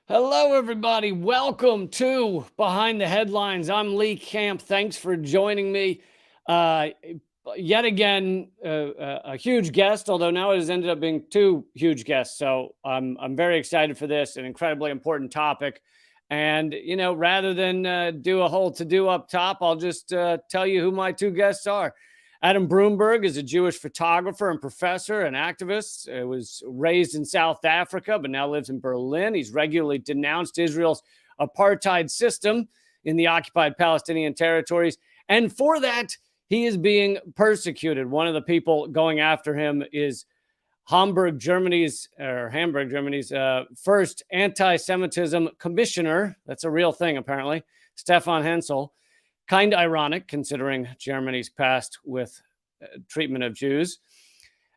Hello, everybody. Welcome to Behind the Headlines. I'm Lee Camp. Thanks for joining me. Uh, Yet again, a huge guest, although now it has ended up being two huge guests. So I'm very excited for this, an incredibly important topic. And, rather than do a whole to-do up top, I'll just tell you who my two guests are. Adam Broomberg is a Jewish photographer and professor and activist. He was raised in South Africa, but now lives in Berlin. He's regularly denounced Israel's apartheid system in the occupied Palestinian territories. And for that, he is being persecuted. One of the people going after him is Hamburg, Germany's first anti-Semitism commissioner. That's a real thing, apparently. Stefan Hensel. Kind of ironic, considering Germany's past with treatment of Jews.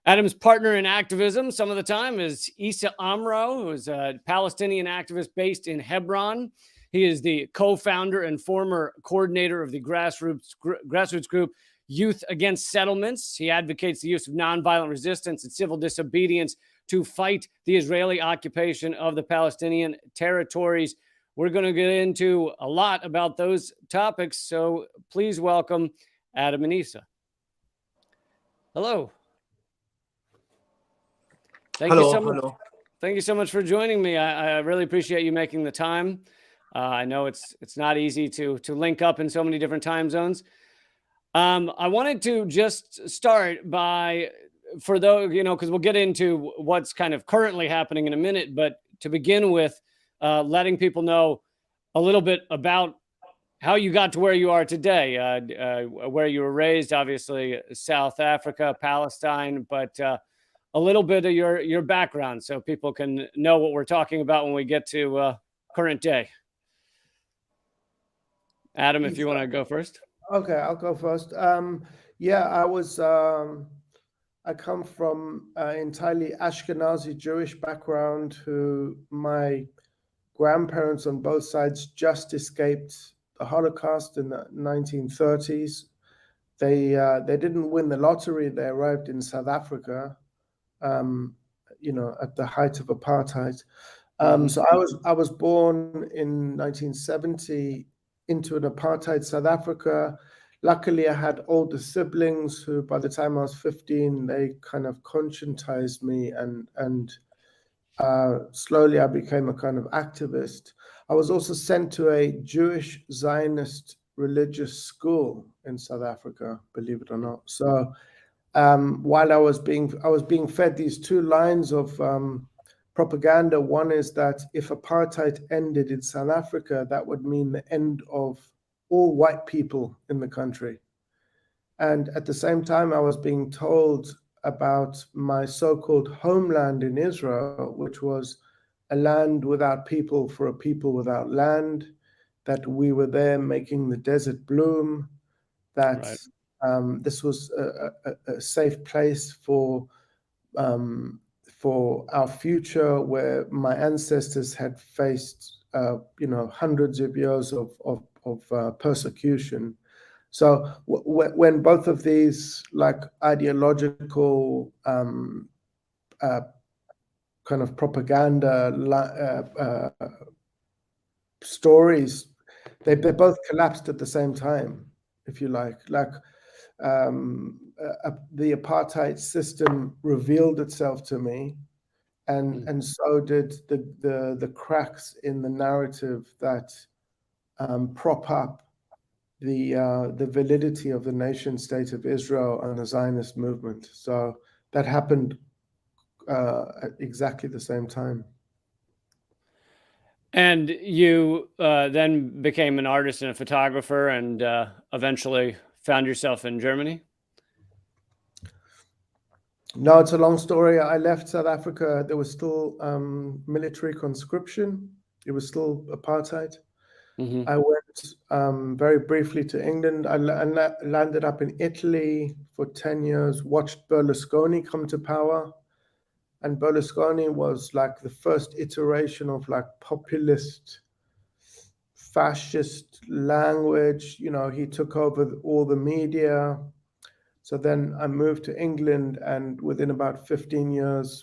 Adam's partner in activism some of the time is Issa Amro, who is a Palestinian activist based in Hebron. He is the co-founder and former coordinator of the grassroots group Youth Against Settlements. He advocates the use of nonviolent resistance and civil disobedience to fight the Israeli occupation of the Palestinian territories. We're going to get into a lot about those topics, so please welcome Adam and Issa. Hello. Thank you so much for joining me. I really appreciate you making the time. I know it's not easy to link up in so many different time zones. I wanted to just start by, for those, because we'll get into what's kind of currently happening in a minute, but to begin with, letting people know a little bit about how you got to where you are today, where you were raised, obviously South Africa, Palestine, but a little bit of your background so people can know what we're talking about when we get to current day. Adam, if you want to go first. Okay, I'll go first. I come from an entirely Ashkenazi Jewish background. My grandparents on both sides just escaped the Holocaust in the 1930s. They didn't win the lottery. They arrived in South Africa, at the height of apartheid. So I was born in 1970 into an apartheid South Africa. Luckily, I had older siblings who, by the time I was 15, they kind of conscientized me, and slowly I became a kind of activist. I was also sent to a Jewish Zionist religious school in South Africa, believe it or not. So while I was being fed these two lines of propaganda. One is that if apartheid ended in South Africa, that would mean the end of all white people in the country. And at the same time, I was being told about my so-called homeland in Israel, which was a land without people for a people without land, that we were there making the desert bloom, that this was a safe place for our future, where my ancestors had faced, hundreds of years of persecution. So when both of these ideological kind of propaganda stories, they both collapsed at the same time, if you like. The apartheid system revealed itself to me, and so did the cracks in the narrative that prop up the validity of the nation state of Israel and the Zionist movement. So that happened at exactly the same time. And you then became an artist and a photographer, and eventually found yourself in Germany? No, it's a long story. I left South Africa. There was still military conscription. It was still apartheid. I went very briefly to England. I landed up in Italy for 10 years, watched Berlusconi come to power. And Berlusconi was like the first iteration of populist, fascist language. He took over all the media. So then I moved to England, and within about 15 years,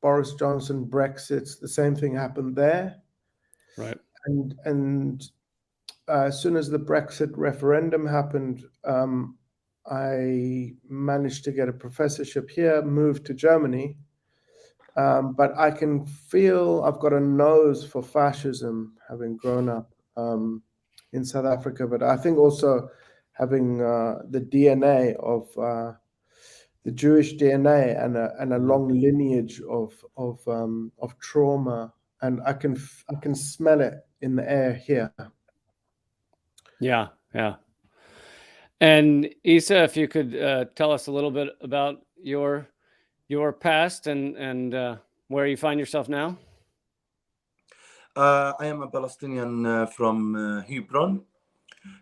Boris Johnson, Brexit, the same thing happened there. Right. And as soon as the Brexit referendum happened, I managed to get a professorship here, moved to Germany. But I can feel I've got a nose for fascism, having grown up in South Africa. But I think also having the DNA of the Jewish DNA and a long lineage of trauma, and I can smell it in the air here. Yeah, yeah. And Isa, if you could tell us a little bit about your past and where you find yourself now. I am a Palestinian from Hebron.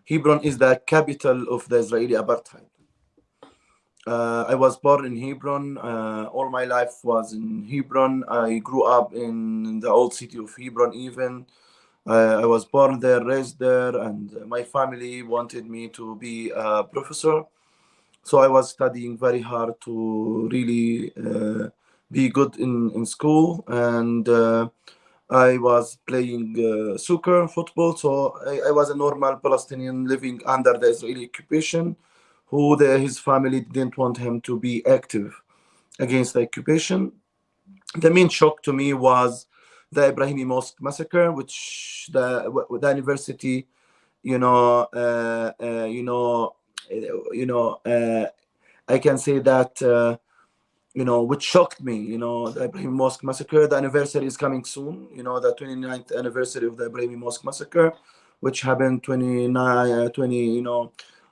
Hebron is the capital of the Israeli apartheid. I was born in Hebron. All my life was in Hebron. I grew up in the old city of Hebron even. I was born there, raised there, and my family wanted me to be a professor. So I was studying very hard to really be good in school. And I was playing soccer, football. So I was a normal Palestinian living under the Israeli occupation, his family didn't want him to be active against the occupation. The main shock to me was the Ibrahimi Mosque massacre, which the university, I can say that. Which shocked me, the Ibrahim Mosque massacre. The anniversary is coming soon, the 29th anniversary of the Ibrahim Mosque massacre, which happened 20,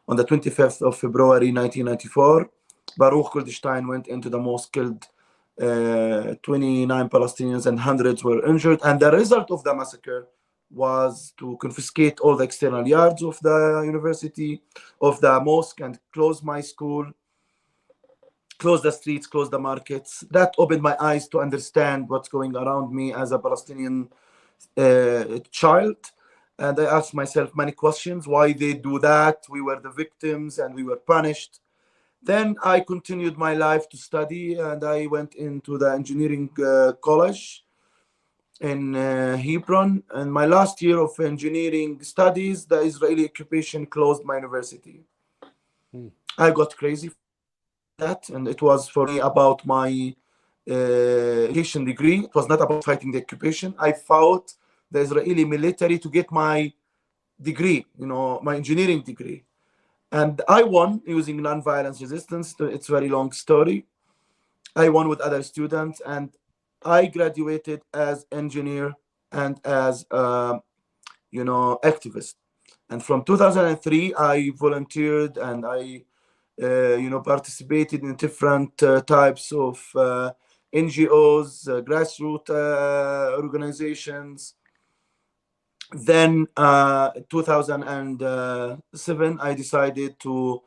on the 25th of February 1994. Baruch Kurdistan went into the mosque, killed 29 Palestinians and hundreds were injured. And the result of the massacre was to confiscate all the external yards of the university, of the mosque, and close my school, close the streets, close the markets. That opened my eyes to understand what's going around me as a Palestinian child. And I asked myself many questions, why they do that. We were the victims and we were punished. Then I continued my life to study, and I went into the engineering college in Hebron. And my last year of engineering studies, the Israeli occupation closed my university. I got crazy that, and it was for me about my education degree. It was not about fighting the occupation. I fought the Israeli military to get my degree, my engineering degree, and I won using nonviolence resistance. It's a very long story. I won with other students, and I graduated as engineer and as activist. And from 2003, I volunteered and I participated in different types of NGOs, grassroots organizations. Then 2007, I decided to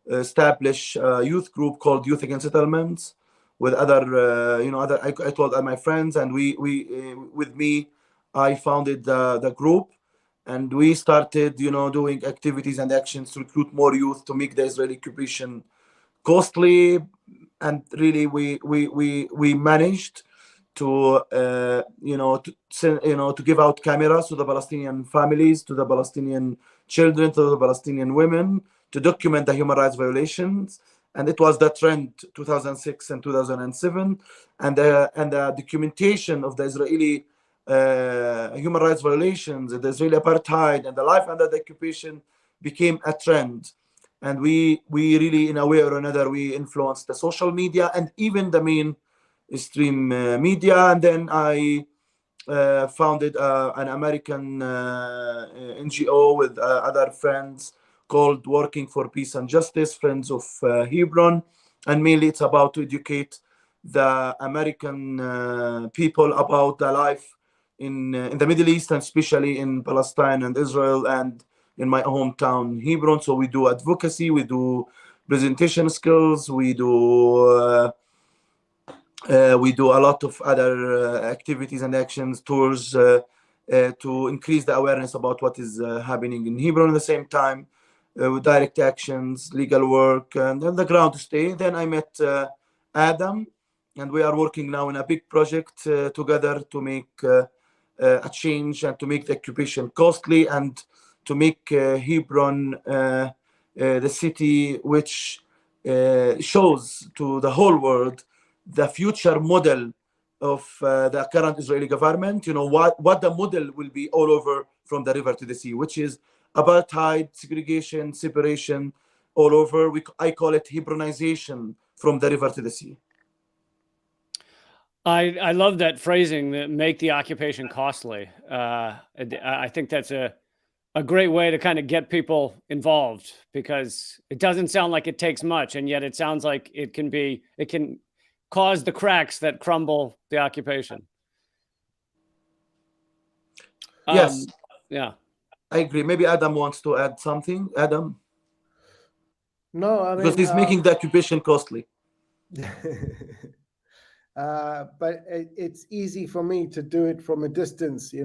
establish a youth group called Youth Against Settlements with other, I told my friends, and we with me, I founded the group. And we started, doing activities and actions to recruit more youth to make the Israeli occupation costly. And really, we managed to, to give out cameras to the Palestinian families, to the Palestinian children, to the Palestinian women, to document the human rights violations. And it was the trend 2006 and 2007, and the documentation of the Israeli human rights violations, the Israeli apartheid, and the life under the occupation became a trend. And we really, in a way or another, we influenced the social media and even the mainstream media. And then I founded an American NGO with other friends called Working for Peace and Justice, Friends of Hebron. And mainly it's about to educate the American people about the life in the Middle East, and especially in Palestine and Israel and in my hometown, Hebron. So we do advocacy, we do presentation skills, we do a lot of other activities and actions, tours to increase the awareness about what is happening in Hebron. At the same time, with direct actions, legal work, and on the ground to stay. Then I met Adam, and we are working now in a big project together to make a change and to make the occupation costly and to make Hebron the city which shows to the whole world the future model of the current Israeli government. What the model will be all over from the river to the sea, which is apartheid, segregation, separation all over. I call it Hebronization from the river to the sea. I love that phrasing, that make the occupation costly. I think that's a great way to kind of get people involved, because it doesn't sound like it takes much, and yet it sounds like it can cause the cracks that crumble the occupation. Yes. Yeah. I agree. Maybe Adam wants to add something. Adam? No, I mean, because he's making the occupation costly. But it's easy for me to do it from a distance, I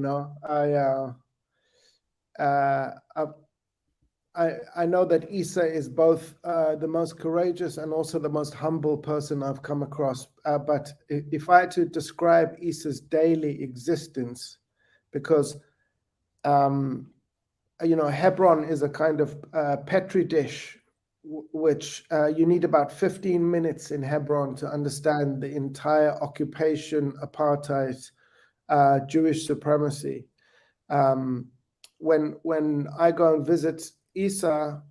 know that Isa is both the most courageous and also the most humble person I've come across. But if I had to describe Isa's daily existence, because Hebron is a kind of petri dish, which you need about 15 minutes in Hebron to understand the entire occupation, apartheid, Jewish supremacy. When I go and visit Isa,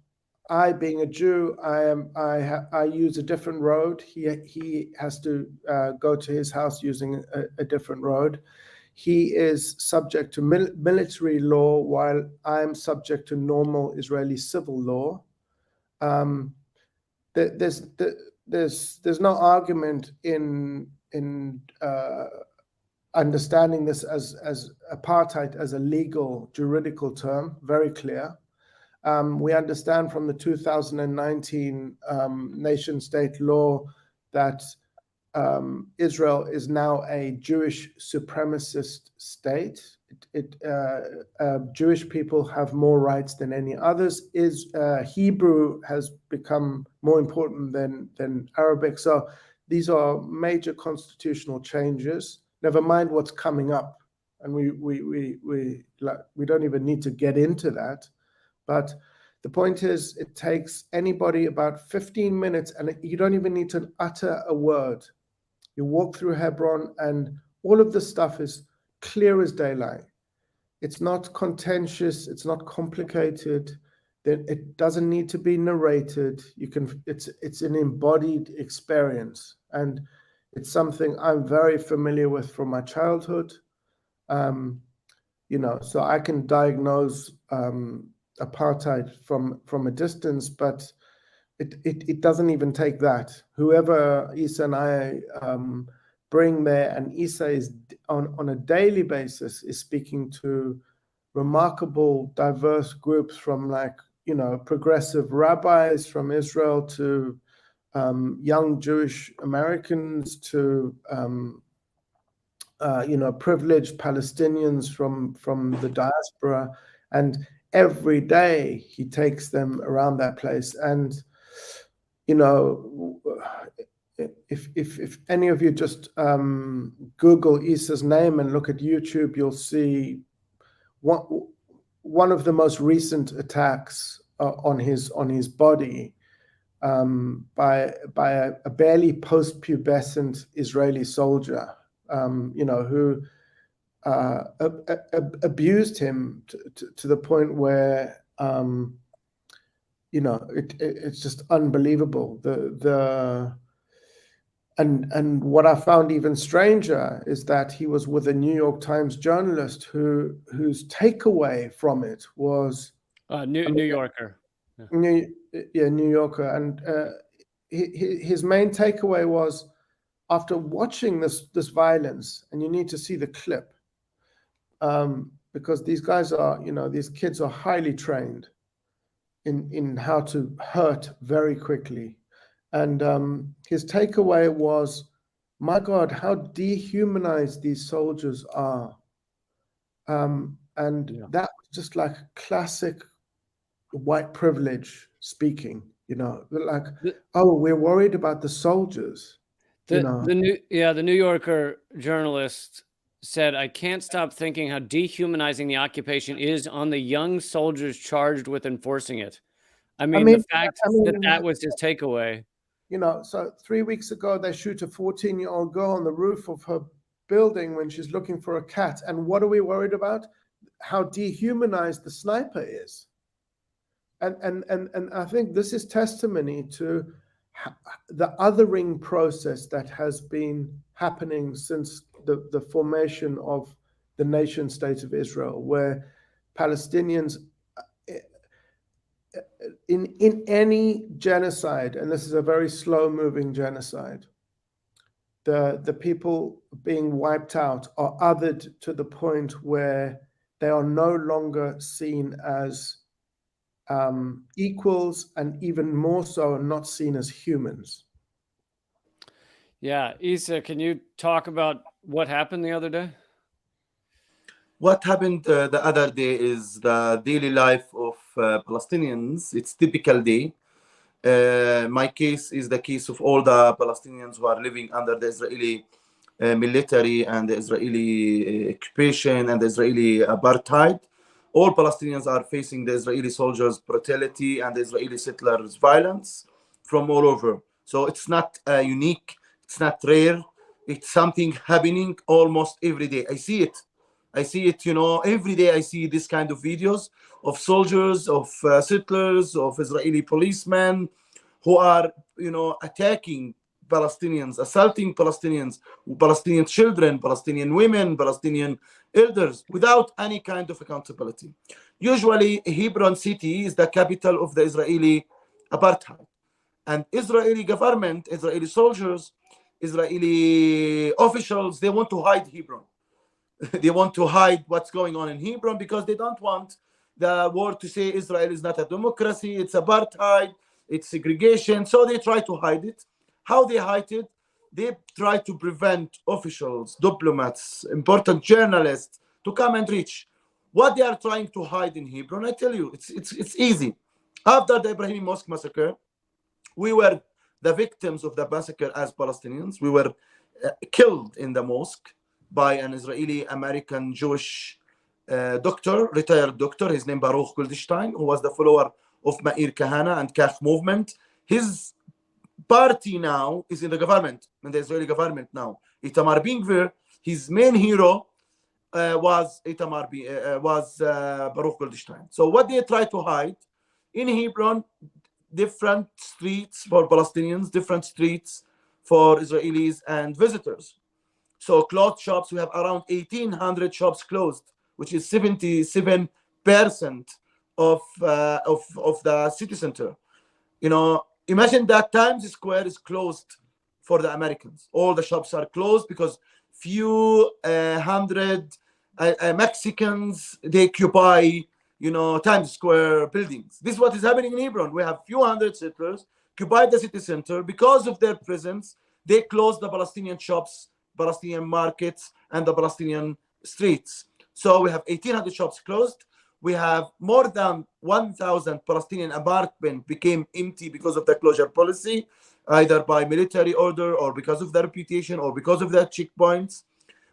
I, being a Jew, I use a different road. He has to go to his house using a different road. He is subject to military law, while I'm subject to normal Israeli civil law. There's no argument in understanding this as apartheid as a legal juridical term, very clear. We understand from the 2019 nation-state law that Israel is now a Jewish supremacist state. Jewish people have more rights than any others. Hebrew has become more important than Arabic. So these are major constitutional changes. Never mind what's coming up, and we don't even need to get into that. But the point is, it takes anybody about 15 minutes, and you don't even need to utter a word. You walk through Hebron, and all of the stuff is clear as daylight. It's not contentious. It's not complicated. It doesn't need to be narrated. It's an embodied experience, and it's something I'm very familiar with from my childhood. So I can diagnose apartheid from a distance, but it doesn't even take that. Whoever Isa and I bring there, and Isa is on a daily basis is speaking to remarkable, diverse groups, from progressive rabbis from Israel to young Jewish Americans to privileged Palestinians from the diaspora, and every day he takes them around that place. And if any of you just Google Isa's name and look at YouTube, you'll see one of the most recent attacks on his body by a barely post-pubescent Israeli soldier, who abused him to the point where it's just unbelievable. And what I found even stranger is that he was with a New York Times journalist whose takeaway from it was New Yorker. New Yorker, and his main takeaway was, after watching this violence, and you need to see the clip, because these guys are, these kids are highly trained in how to hurt very quickly. And his takeaway was, my God, how dehumanized these soldiers are. That was just like classic white privilege speaking, like, oh, we're worried about the soldiers. The New Yorker journalist said, "I can't stop thinking how dehumanizing the occupation is on the young soldiers charged with enforcing it." I mean, the fact that was his takeaway. So 3 weeks ago, they shoot a 14-year-old girl on the roof of her building when she's looking for a cat. And what are we worried about? How dehumanized the sniper is. And I think this is testimony to the othering process that has been happening since the formation of the nation state of Israel, where Palestinians, in any genocide, and this is a very slow-moving genocide, the people being wiped out are othered to the point where they are no longer seen as equals, and even more so not seen as humans. Yeah, Isa, can you talk about what happened the other day? What happened the other day is the daily life of Palestinians. It's typical day. My case is the case of all the Palestinians who are living under the Israeli military and the Israeli occupation and the Israeli apartheid. All Palestinians are facing the Israeli soldiers' brutality and the Israeli settlers' violence from all over. So it's not unique. It's not rare. It's something happening almost every day. I see it, every day I see this kind of videos of soldiers, of settlers, of Israeli policemen who are, attacking Palestinians, assaulting Palestinians, Palestinian children, Palestinian women, Palestinian elders, without any kind of accountability. Usually, Hebron city is the capital of the Israeli apartheid. And Israeli government, Israeli soldiers, Israeli officials, they want to hide Hebron. They want to hide what's going on in Hebron because they don't want the world to say Israel is not a democracy, it's apartheid, it's segregation. So they try to hide it. How they hide it? They try to prevent officials, diplomats, important journalists to come and reach. What they are trying to hide in Hebron, I tell you, it's easy. After the Ibrahim Mosque massacre, we were the victims of the massacre as Palestinians. We were killed in the mosque by an Israeli American Jewish doctor, retired doctor. His name Baruch Goldstein, who was the follower of Meir Kahane and Kach movement. His party now is in the government, in the Israeli government now. Itamar Ben-Gvir, his main hero was Baruch Goldstein. So what they try to hide in Hebron, different streets for Palestinians, different streets for Israelis and visitors. So cloth shops, we have around 1,800 shops closed, which is 77% of the city center. Imagine that Times Square is closed for the Americans. All the shops are closed because few hundred Mexicans, they occupy, Times Square buildings. This is what is happening in Hebron. We have few hundred settlers occupy the city center. Because of their presence, they close the Palestinian shops, Palestinian markets, and the Palestinian streets. So we have 1,800 shops closed. We have more than 1,000 Palestinian apartments became empty because of the closure policy, either by military order or because of the reputation or because of the checkpoints.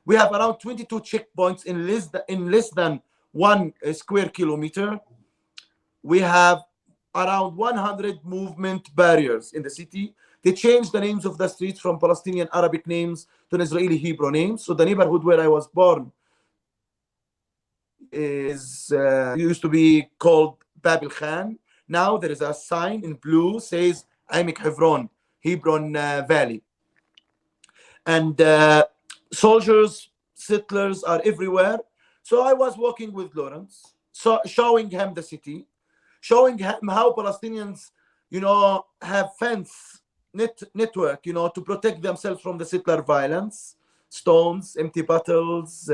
We have around 22 checkpoints in less than 1 square kilometer. We have around 100 movement barriers in the city. They changed the names of the streets from Palestinian Arabic names to an Israeli Hebrew names. So the neighborhood where I was born is used to be called Babil Khan. Now there is a sign in blue says Aimek Hebron, Hebron Valley. And soldiers, settlers are everywhere. So I was walking with Lawrence, showing him the city, showing him how Palestinians, have fence network, to protect themselves from the settler violence, stones, empty bottles,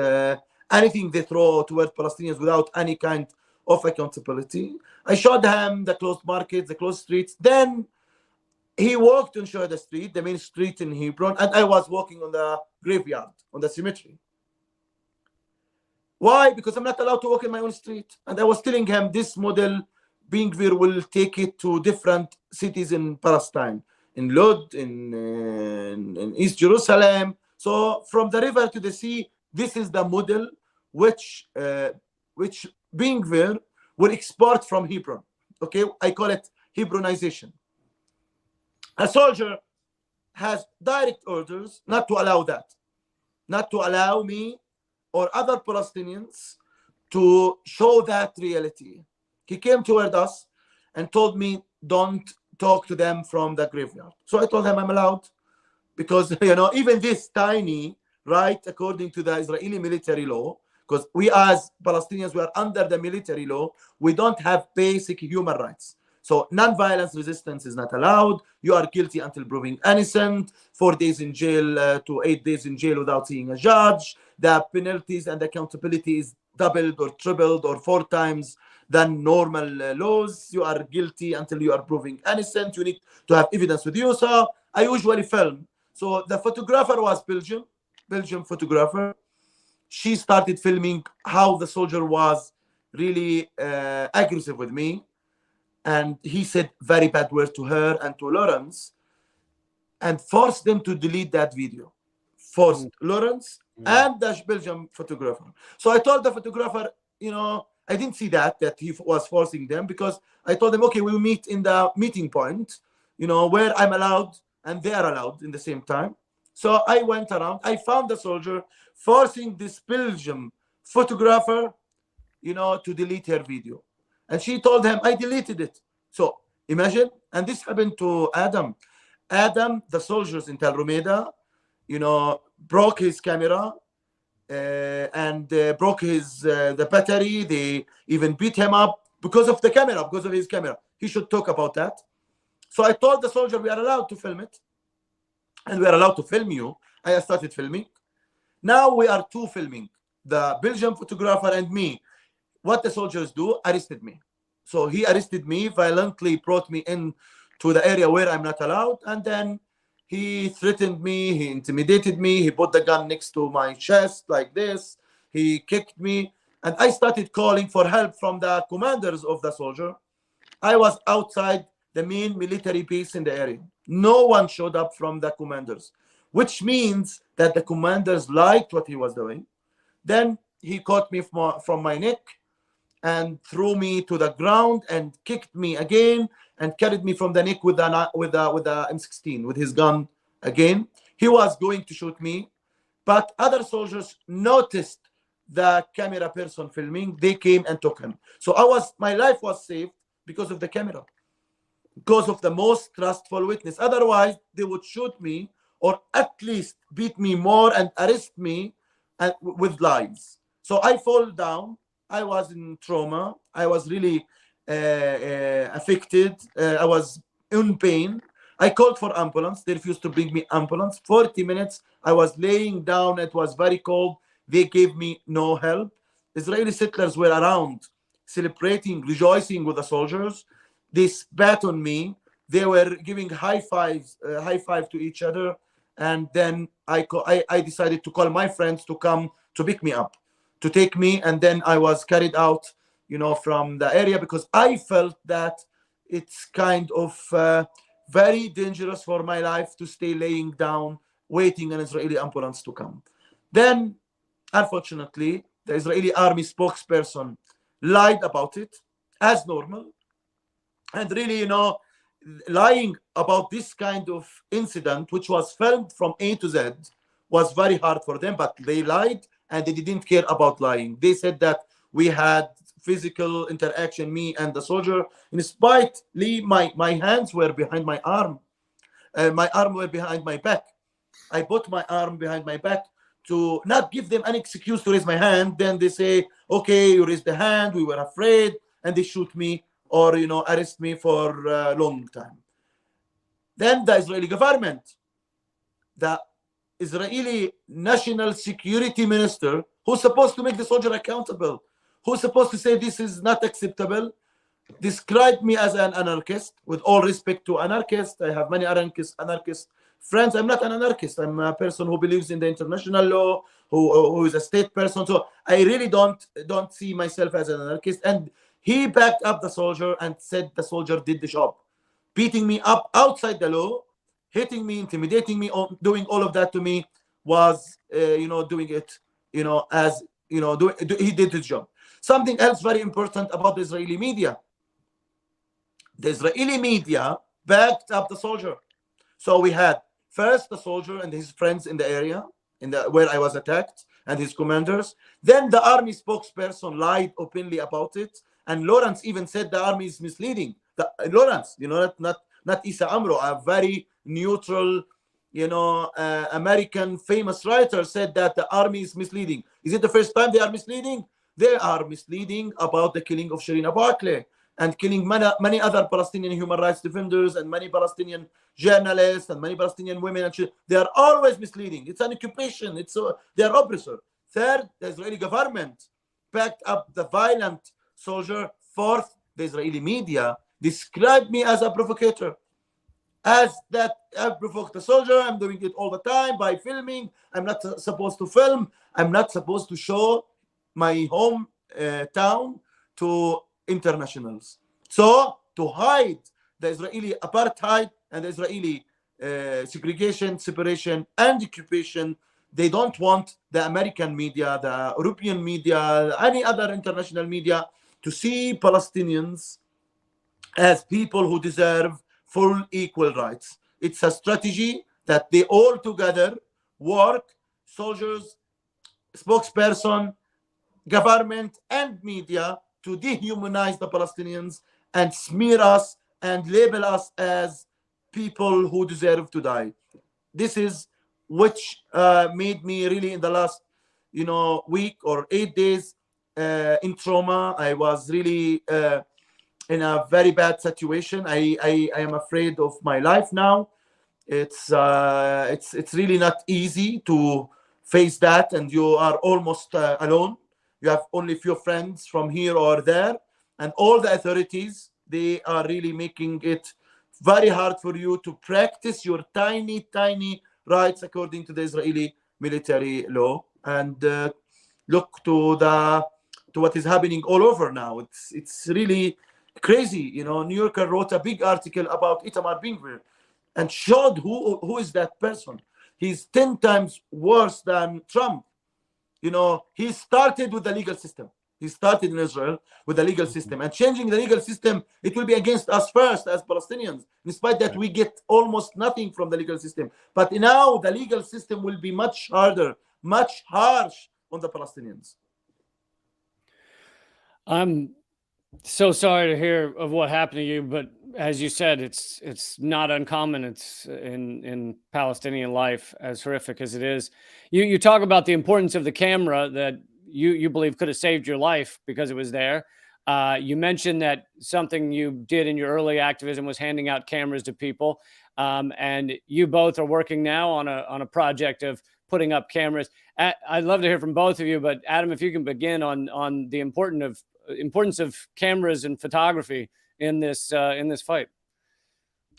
anything they throw towards Palestinians without any kind of accountability. I showed him the closed markets, the closed streets. Then he walked and showed the street, the main street in Hebron, and I was walking on the graveyard, on the cemetery. Why? Because I'm not allowed to walk in my own street. And I was telling him this model, Ben-Gvir will take it to different cities in Palestine. in Lod, in East Jerusalem. So from the river to the sea, this is the model which being there will export from Hebron. Okay, I call it Hebronization. A soldier has direct orders not to allow that, not to allow me or other Palestinians to show that reality. He came toward us and told me, don't talk to them from the graveyard. So I told him I'm allowed, because even this tiny right, according to the Israeli military law, because we as Palestinians, we are under the military law, we don't have basic human rights. So non-violence resistance is not allowed. You are guilty until proven innocent. 4 days in jail to 8 days in jail without seeing a judge. The penalties and accountability is doubled or tripled or 4 times than normal laws. You are guilty until you are proven innocent. You need to have evidence with you. So I usually film. So the photographer was Belgium photographer. She started filming how the soldier was really aggressive with me. And he said very bad words to her and to Lawrence, and forced them to delete that video. Forced Lawrence and the Belgian photographer. So I told the photographer, I didn't see that he was forcing them, because I told them, okay, we'll meet in the meeting point, where I'm allowed and they are allowed in the same time. So I went around. I found the soldier forcing this Belgian photographer, to delete her video. And she told him, I deleted it. So imagine, and this happened to Adam. Adam, the soldiers in Tel Rumeda, broke his camera and broke the battery. They even beat him up because of the camera, because of his camera. He should talk about that. So I told the soldier, we are allowed to film it. And we are allowed to film you. I started filming. Now we are two filming, the Belgian photographer and me. What the soldiers do, arrested me. So he arrested me, violently brought me in to the area where I'm not allowed. And then he threatened me, he intimidated me, he put the gun next to my chest like this. He kicked me. And I started calling for help from the commanders of the soldier. I was outside the main military base in the area. No one showed up from the commanders, which means that the commanders liked what he was doing. Then he caught me from my neck and threw me to the ground and kicked me again and carried me from the neck with the M16, with his gun again. He was going to shoot me, but other soldiers noticed the camera person filming. They came and took him. So my life was saved because of the camera, because of the most trustful witness. Otherwise, they would shoot me or at least beat me more and arrest me with lies. So I fall down. I was in trauma. I was really affected. I was in pain. I called for ambulance. They refused to bring me ambulance. 40 minutes. I was laying down. It was very cold. They gave me no help. Israeli settlers were around, celebrating, rejoicing with the soldiers. They spat on me. They were giving high five to each other. And then I decided to call my friends to come to pick me up, to take me. And then I was carried out, from the area, because I felt that it's kind of very dangerous for my life to stay laying down, waiting an Israeli ambulance to come. Then, unfortunately, the Israeli army spokesperson lied about it as normal. And really, lying about this kind of incident, which was filmed from A to Z, was very hard for them, but they lied and they didn't care about lying. They said that we had physical interaction, me and the soldier. In spite, my hands were behind my arm. My arm were behind my back. I put my arm behind my back to not give them an excuse to raise my hand. Then they say, okay, you raised the hand, we were afraid, and they shoot me or arrest me for a long time. Then the Israeli government, the Israeli National Security Minister, who's supposed to make the soldier accountable, who's supposed to say this is not acceptable, described me as an anarchist. With all respect to anarchists, I have many anarchist friends. I'm not an anarchist. I'm a person who believes in the international law, who is a state person. So I really don't see myself as an anarchist. And he backed up the soldier and said the soldier did the job, beating me up outside the law hitting me, intimidating me, doing all of that to me, was doing it, as he did his job. Something else very important about the Israeli media. The Israeli media backed up the soldier. So we had first the soldier and his friends in the area, where I was attacked, and his commanders. Then the army spokesperson lied openly about it, and Lawrence even said the army is misleading. Lawrence, not Issa Amro, a very neutral, American famous writer, said that the army is misleading. Is it the first time they are misleading? They are misleading about the killing of Shireen Abu Akleh and killing many other Palestinian human rights defenders and many Palestinian journalists and many Palestinian women and children. They are always misleading. It's an occupation. They are oppressor. Third, the Israeli government backed up the violent soldier. Fourth, the Israeli media described me as a provocator. As that I've provoked a soldier, I'm doing it all the time by filming. I'm not supposed to film. I'm not supposed to show my home town to internationals. So to hide the Israeli apartheid and the Israeli segregation, separation, and occupation, they don't want the American media, the European media, any other international media to see Palestinians as people who deserve full equal rights. It's a strategy that they all together work, soldiers, spokesperson, government, and media, to dehumanize the Palestinians and smear us and label us as people who deserve to die. This is which made me really in the last week or 8 days in trauma. I was really in a very bad situation. I am afraid of my life now. It's really not easy to face that, and you are almost alone. You have only few friends from here or there, and all the authorities, they are really making it very hard for you to practice your tiny rights according to the Israeli military law. And look to what is happening all over now. It's really crazy. New Yorker wrote a big article about Itamar Ben-Gvir and showed who is that person. He's 10 times worse than Trump. He started with the legal system. He started in Israel with the legal system, and changing the legal system, it will be against us first as Palestinians. Despite that, we get almost nothing from the legal system. But now the legal system will be much harder, much harsh on the Palestinians. I'm so sorry to hear of what happened to you, but as you said, it's not uncommon. It's in Palestinian life, as horrific as it is. You talk about the importance of the camera that you believe could have saved your life because it was there. You mentioned that something you did in your early activism was handing out cameras to people, and you both are working now on a project of putting up cameras. I'd love to hear from both of you, but Adam, if you can begin on the importance of cameras and photography in this fight.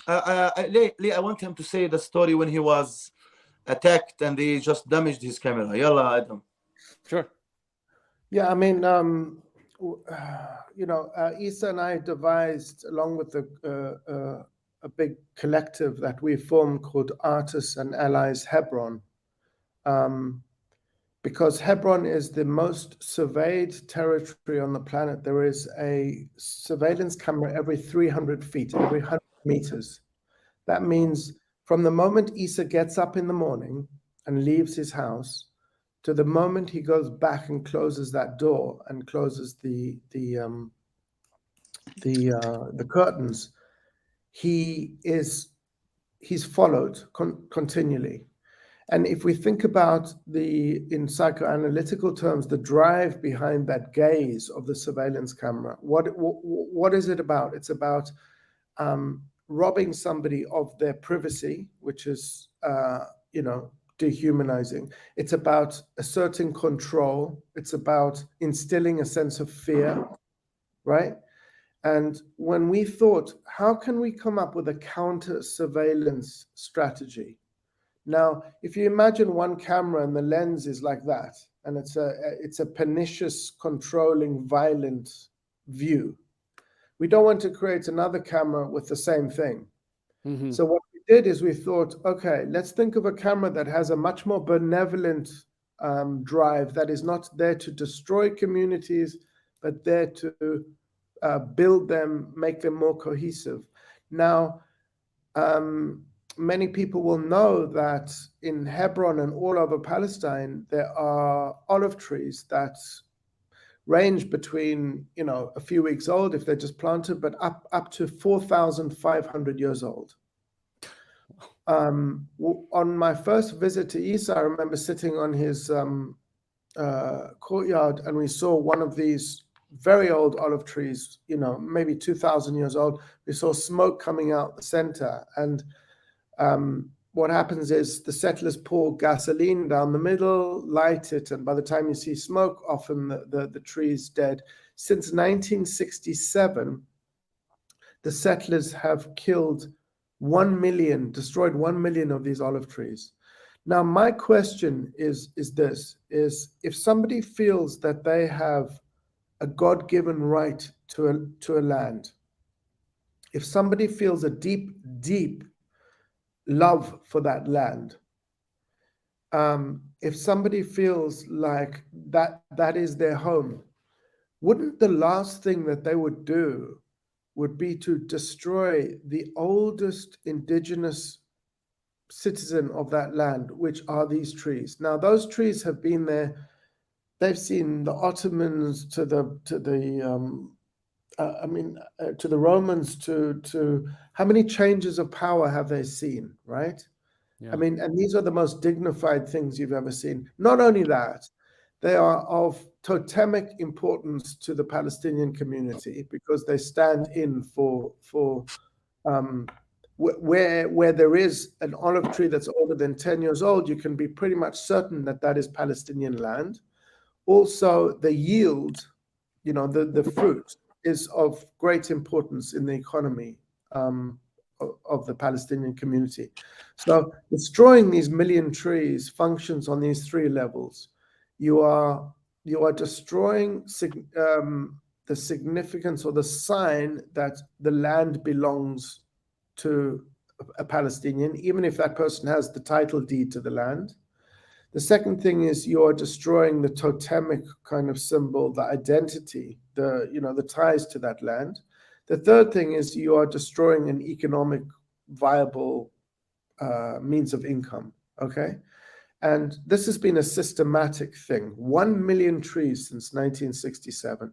Lee, I want him to say the story when he was attacked and they just damaged his camera. Yalla, Adam. Sure. Yeah, I mean, Issa and I devised, along with a big collective that we formed called Artists and Allies Hebron, because Hebron is the most surveyed territory on the planet. There is a surveillance camera every 300 feet, every 100 meters. That means from the moment Issa gets up in the morning and leaves his house to the moment he goes back and closes that door and closes the curtains, he's followed continually. And if we think about in psychoanalytical terms, the drive behind that gaze of the surveillance camera, what is it about? It's about robbing somebody of their privacy, which is, dehumanizing. It's about asserting control. It's about instilling a sense of fear, right? And when we thought, how can we come up with a counter surveillance strategy? Now, if you imagine one camera and the lens is like that, and it's a pernicious, controlling, violent view, we don't want to create another camera with the same thing. Mm-hmm. So what we did is we thought, okay, let's think of a camera that has a much more benevolent drive, that is not there to destroy communities, but there to build them, make them more cohesive. Now, many people will know that in Hebron and all over Palestine, there are olive trees that range between, a few weeks old if they're just planted, but up to 4,500 years old. On my first visit to Isa, I remember sitting on his courtyard, and we saw one of these very old olive trees, maybe 2,000 years old. We saw smoke coming out the center, and what happens is the settlers pour gasoline down the middle, light it, and by the time you see smoke, often the tree's dead. Since 1967, the settlers have killed 1 million, destroyed 1 million of these olive trees. Now, my question is this, if somebody feels that they have a God-given right to a land, if somebody feels a deep, deep love for that land, if somebody feels like that is their home, wouldn't the last thing that they would do would be to destroy the oldest indigenous citizen of that land, which are these trees? Now, those trees have been there. They've seen the Ottomans to the Romans, to how many changes of power have they seen, right? Yeah. And these are the most dignified things you've ever seen. Not only that, they are of totemic importance to the Palestinian community because they stand in for where there is an olive tree that's older than 10 years old, you can be pretty much certain that that is Palestinian land. Also, the yield, the fruit is of great importance in the economy of the Palestinian community. So destroying these million trees functions on these three levels. You are destroying the significance or the sign that the land belongs to a Palestinian, even if that person has the title deed to the land. The second thing is you are destroying the totemic kind of symbol, the identity, the ties to that land. The third thing is you are destroying an economic viable means of income, okay? And this has been a systematic thing, 1 million trees since 1967.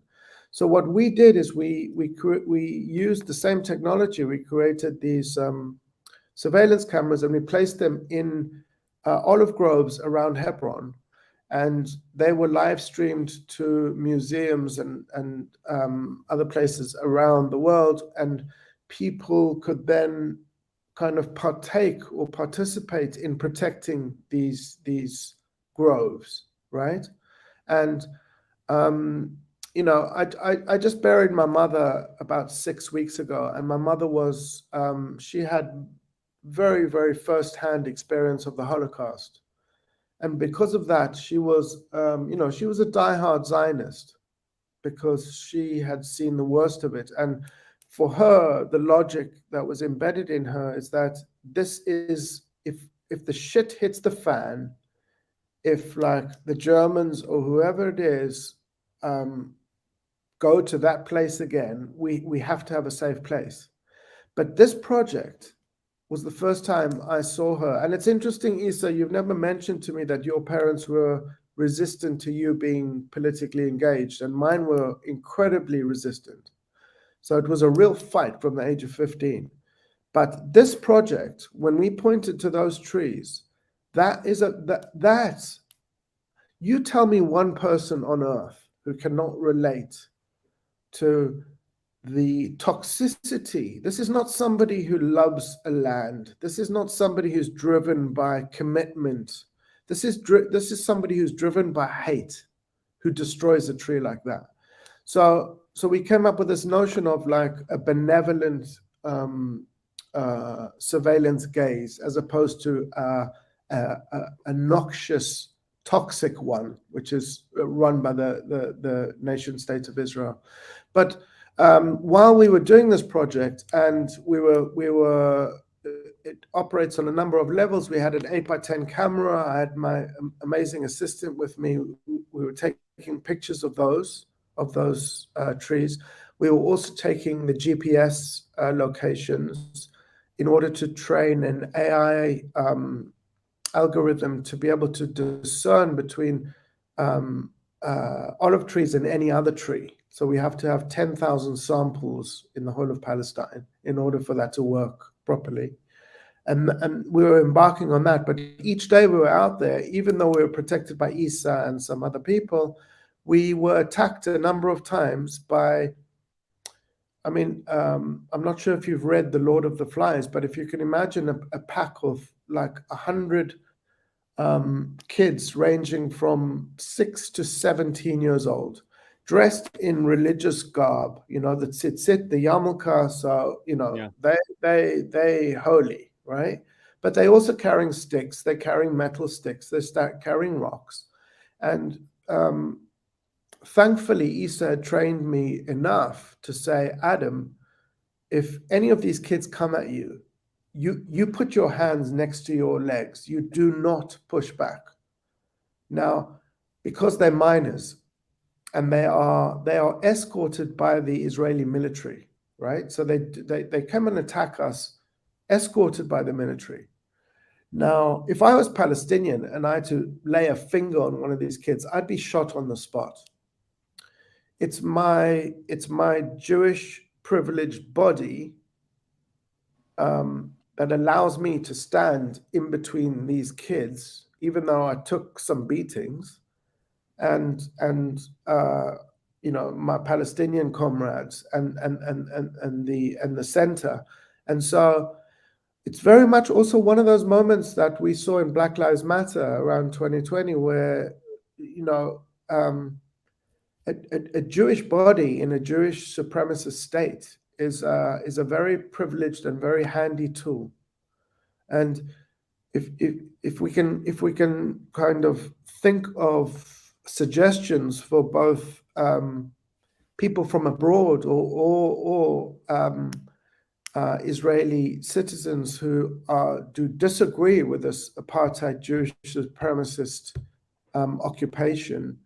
So what we did is we used the same technology. We created these surveillance cameras and we placed them in olive groves around Hebron, and they were live streamed to museums and other places around the world, and people could then kind of partake or participate in protecting these groves, right? And I just buried my mother about 6 weeks ago, and my mother was she had very, very first-hand experience of the Holocaust. And because of that, she was, she was a diehard Zionist because she had seen the worst of it. And for her, the logic that was embedded in her is that this is, if the shit hits the fan, if like the Germans or whoever it is go to that place again, we have to have a safe place. But this project was the first time I saw her. And it's interesting, Isa, you've never mentioned to me that your parents were resistant to you being politically engaged, and mine were incredibly resistant. So it was a real fight from the age of 15. But this project, when we pointed to those trees, you tell me one person on earth who cannot relate to the toxicity. This is not somebody who loves a land. This is not somebody who's driven by commitment. This is somebody who's driven by hate, who destroys a tree like that. So we came up with this notion of like a benevolent surveillance gaze, as opposed to a noxious, toxic one, which is run by the nation state of Israel. But while we were doing this project, and we were it operates on a number of levels. We had an 8x10 camera. I had my amazing assistant with me. We were taking pictures of those trees. We were also taking the GPS locations in order to train an AI algorithm to be able to discern between olive trees and any other tree. So we have to have 10,000 samples in the whole of Palestine in order for that to work properly. And we were embarking on that. But each day we were out there, even though we were protected by Isa and some other people, we were attacked a number of times by, I'm not sure if you've read The Lord of the Flies, but if you can imagine a pack of like 100 kids ranging from 6 to 17 years old, dressed in religious garb, the tzitzit, the yarmulke, so they holy, right? But they also carrying sticks, they're carrying metal sticks, they start carrying rocks. And thankfully, Isa had trained me enough to say, Adam, if any of these kids come at you, you put your hands next to your legs. You do not push back. Now, because they're minors and they are escorted by the Israeli military, right? So they come and attack us, escorted by the military. Now, if I was Palestinian and I had to lay a finger on one of these kids, I'd be shot on the spot. It's my Jewish privileged body that allows me to stand in between these kids, even though I took some beatings, and my Palestinian comrades and the center. And so it's very much also one of those moments that we saw in Black Lives Matter around 2020, where a Jewish body in a Jewish supremacist state is a very privileged and very handy tool. And if we can kind of think of suggestions for both people from abroad or Israeli citizens who do disagree with this apartheid Jewish supremacist occupation,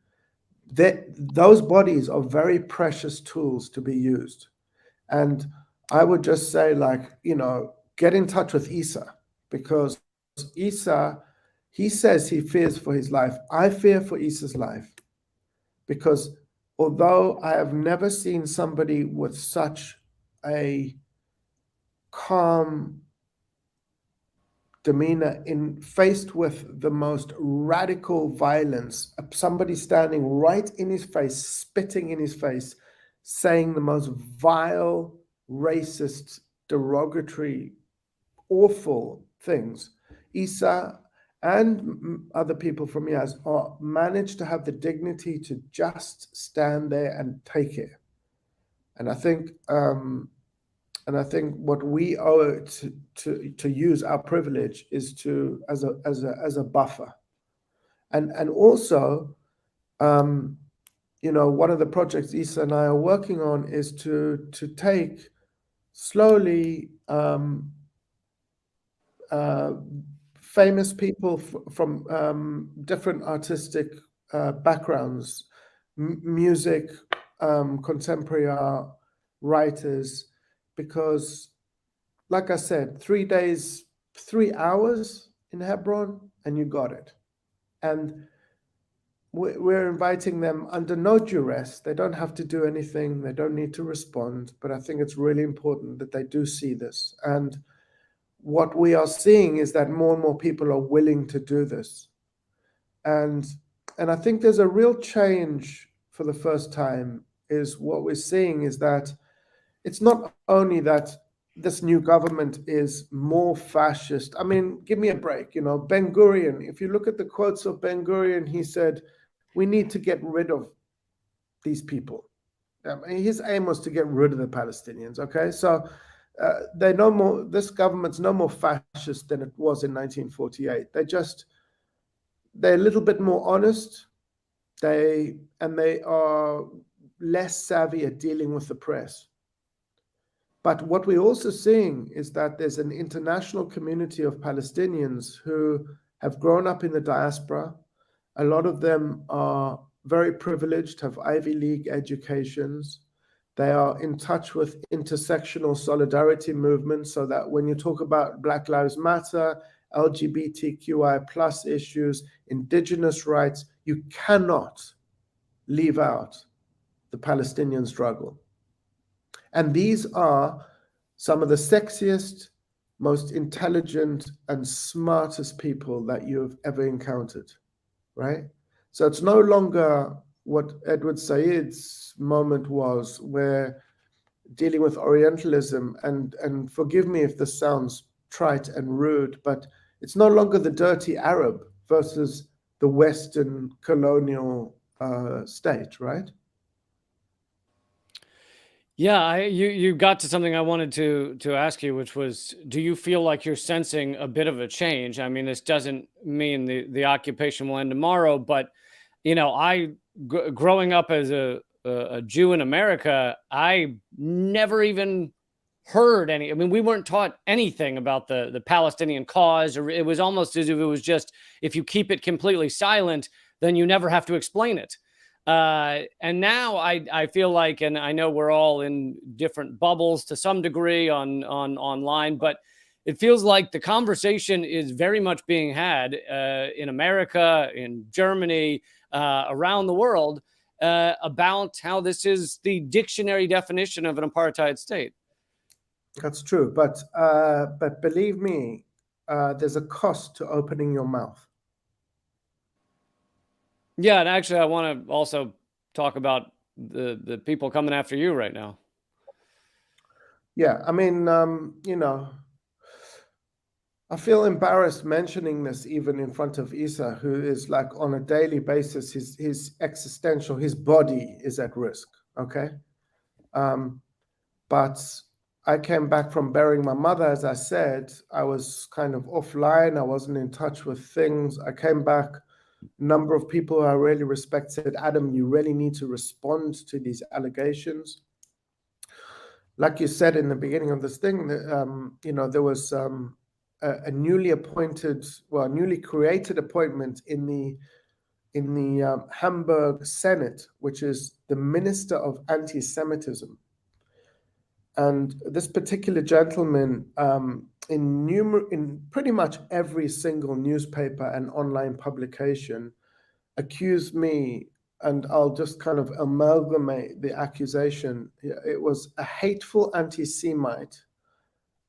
those bodies are very precious tools to be used. And I would just say, get in touch with Isa, because Isa, he says he fears for his life. I fear for Isa's life, because although I have never seen somebody with such a calm demeanor faced with the most radical violence, somebody standing right in his face, spitting in his face, saying the most vile, racist, derogatory, awful things. Isa and other people from Yaz managed to have the dignity to just stand there and take it. And I think what we owe to use our privilege is to as a buffer, and also, one of the projects Isa and I are working on is to take slowly famous people from different artistic backgrounds, music, contemporary art, writers. Because, like I said, 3 days, 3 hours in Hebron, and you got it. And we're inviting them under no duress. They don't have to do anything. They don't need to respond. But I think it's really important that they do see this. And what we are seeing is that more and more people are willing to do this. And I think there's a real change for the first time. Is what we're seeing is that it's not only that this new government is more fascist. I mean, give me a break. Ben-Gurion, if you look at the quotes of Ben-Gurion, he said, we need to get rid of these people. His aim was to get rid of the Palestinians, okay? So this government's no more fascist than it was in 1948. They're a little bit more honest. They are less savvy at dealing with the press. But what we're also seeing is that there's an international community of Palestinians who have grown up in the diaspora. A lot of them are very privileged, have Ivy League educations. They are in touch with intersectional solidarity movements, so that when you talk about Black Lives Matter, LGBTQI plus issues, indigenous rights, you cannot leave out the Palestinian struggle. And these are some of the sexiest, most intelligent, and smartest people that you've ever encountered, right? So it's no longer what Edward Said's moment was, where dealing with Orientalism, and forgive me if this sounds trite and rude, but it's no longer the dirty Arab versus the Western colonial state, right? Yeah, you got to something I wanted to ask you, which was, do you feel like you're sensing a bit of a change? I mean, this doesn't mean the occupation will end tomorrow, but growing up as a Jew in America, I never even heard any. I mean, we weren't taught anything about the Palestinian cause, or it was almost as if it was just, if you keep it completely silent, then you never have to explain it. And now I feel like, and I know we're all in different bubbles to some degree on online, but it feels like the conversation is very much being had in America, in Germany, around the world, about how this is the dictionary definition of an apartheid state. That's true, but believe me, there's a cost to opening your mouth. Yeah, and actually, I want to also talk about the people coming after you right now. Yeah, I mean, I feel embarrassed mentioning this even in front of Isa, who is like on a daily basis, his existential, his body is at risk, okay? But I came back from burying my mother, as I said. I was kind of offline. I wasn't in touch with things. I came back. A number of people I really respect said, Adam, you really need to respond to these allegations. Like you said in the beginning of this thing, there was a newly created appointment in the Hamburg Senate, which is the Minister of Anti-Semitism. And this particular gentleman, in pretty much every single newspaper and online publication, accused me, and I'll just kind of amalgamate the accusation. It was a hateful anti-Semite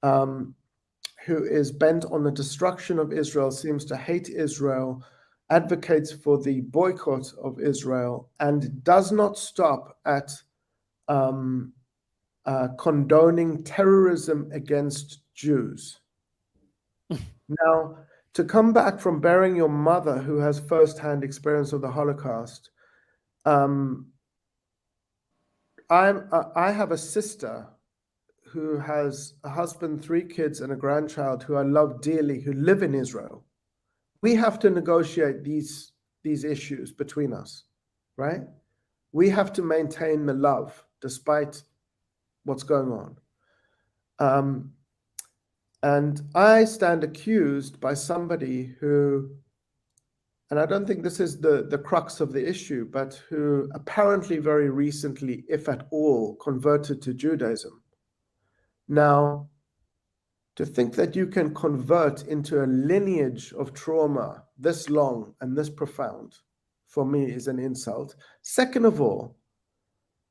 who is bent on the destruction of Israel, seems to hate Israel, advocates for the boycott of Israel, and does not stop at condoning terrorism against Jews. Now, to come back from burying your mother, who has firsthand experience of the Holocaust, I have a sister who has a husband, 3 kids, and a grandchild who I love dearly, who live in Israel. We have to negotiate these issues between us, right? We have to maintain the love despite what's going on. And I stand accused by somebody who, and I don't think this is the crux of the issue, but who apparently very recently, if at all, converted to Judaism. Now, to think that you can convert into a lineage of trauma this long and this profound, for me, is an insult. Second of all,